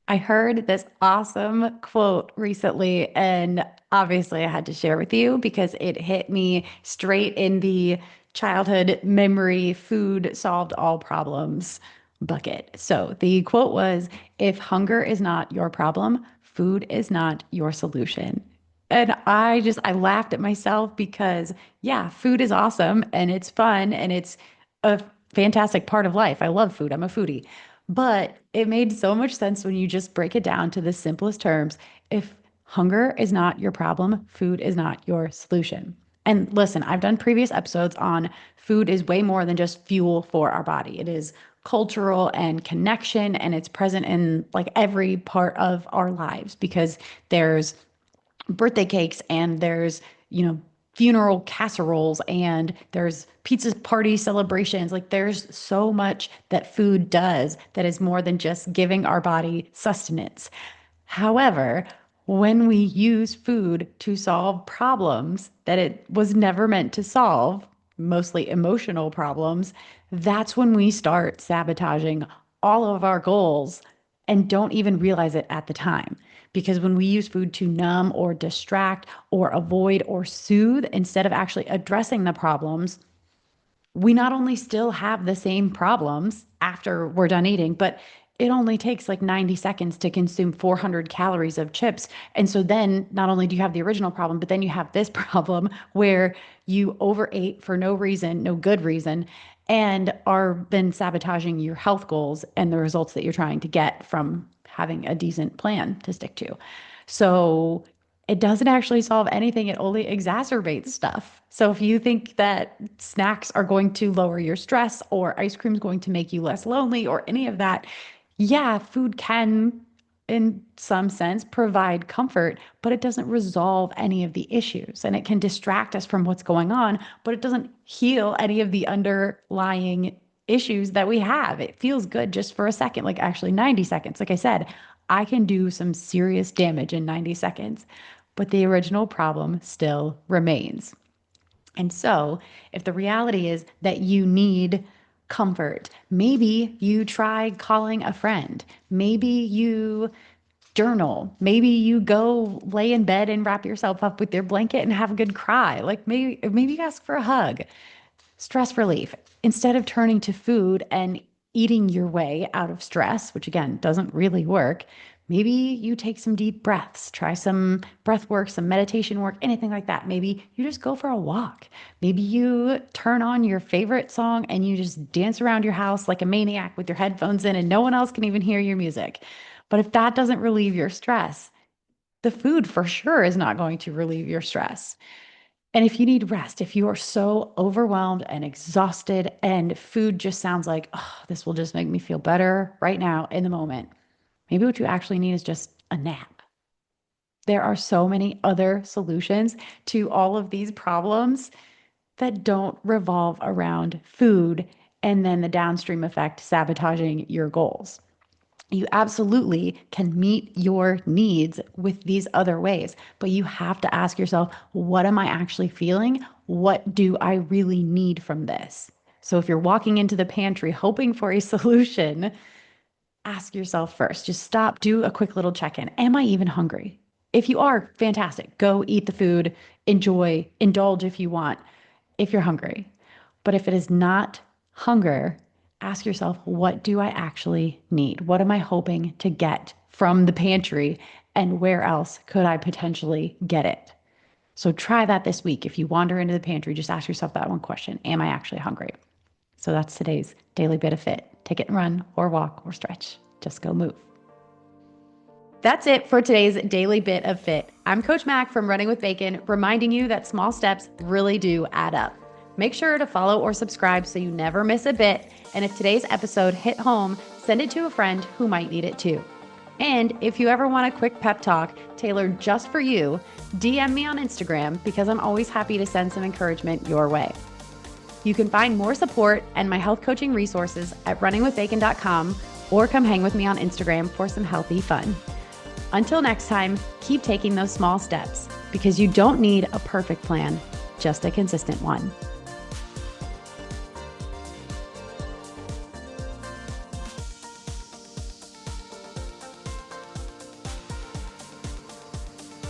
I heard this awesome quote recently, and obviously I had to share with you because it hit me straight in the childhood memory food solved all problems bucket. So the quote was, if hunger is not your problem, food is not your solution. And I laughed at myself because, yeah, food is awesome and it's fun and it's a fantastic part of life. I love food. I'm a foodie. But it made so much sense when you just break it down to the simplest terms. If hunger is not your problem, food is not your solution. And listen, I've done previous episodes on food is way more than just fuel for our body. It is cultural and connection, and it's present in like every part of our lives because there's birthday cakes and there's, you know, funeral casseroles and there's pizza party celebrations. Like there's so much that food does that is more than just giving our body sustenance. However, when we use food to solve problems that it was never meant to solve, mostly emotional problems, that's when we start sabotaging all of our goals and don't even realize it at the time. Because when we use food to numb or distract or avoid or soothe instead of actually addressing the problems, we not only still have the same problems after we're done eating, but it only takes like 90 seconds to consume 400 calories of chips. And so then not only do you have the original problem, but then you have this problem where you overate for no reason, no good reason, and are been sabotaging your health goals and the results that you're trying to get from having a decent plan to stick to. So it doesn't actually solve anything. It only exacerbates stuff. So if you think that snacks are going to lower your stress or ice cream is going to make you less lonely or any of that, yeah, food can, in some sense, provide comfort, but it doesn't resolve any of the issues. And it can distract us from what's going on, but it doesn't heal any of the underlying issues that we have. It feels good just for a second, like actually 90 seconds. Like I said, I can do some serious damage in 90 seconds, but the original problem still remains. And so, if the reality is that you need comfort, maybe you try calling a friend. Maybe you journal. Maybe you go lay in bed and wrap yourself up with your blanket and have a good cry. Like maybe you ask for a hug. Stress relief. Instead of turning to food and eating your way out of stress, which again doesn't really work, maybe you take some deep breaths, try some breath work, some meditation work, anything like that. Maybe you just go for a walk. Maybe you turn on your favorite song and you just dance around your house like a maniac with your headphones in and no one else can even hear your music. But if that doesn't relieve your stress, the food for sure is not going to relieve your stress. And if you need rest, if you are so overwhelmed and exhausted and food just sounds like, oh, this will just make me feel better right now in the moment, maybe what you actually need is just a nap. There are so many other solutions to all of these problems that don't revolve around food and then the downstream effect sabotaging your goals. You absolutely can meet your needs with these other ways, but you have to ask yourself, what am I actually feeling? What do I really need from this? So if you're walking into the pantry hoping for a solution, ask yourself first. Just stop, do a quick little check in. Am I even hungry? If you are, fantastic. Go eat the food, enjoy, indulge if you want, if you're hungry. But if it is not hunger, ask yourself, what do I actually need? What am I hoping to get from the pantry? And where else could I potentially get it? So try that this week. If you wander into the pantry, just ask yourself that one question. Am I actually hungry? So that's today's daily bit of fit. Take it and run or walk or stretch. Just go move. That's it for today's daily bit of fit. I'm Coach Mack from Running with Bacon, reminding you that small steps really do add up. Make sure to follow or subscribe so you never miss a bit. And if today's episode hit home, send it to a friend who might need it too. And if you ever want a quick pep talk tailored just for you, DM me on Instagram because I'm always happy to send some encouragement your way. You can find more support and my health coaching resources at runningwithbacon.com or come hang with me on Instagram for some healthy fun. Until next time, keep taking those small steps because you don't need a perfect plan, just a consistent one.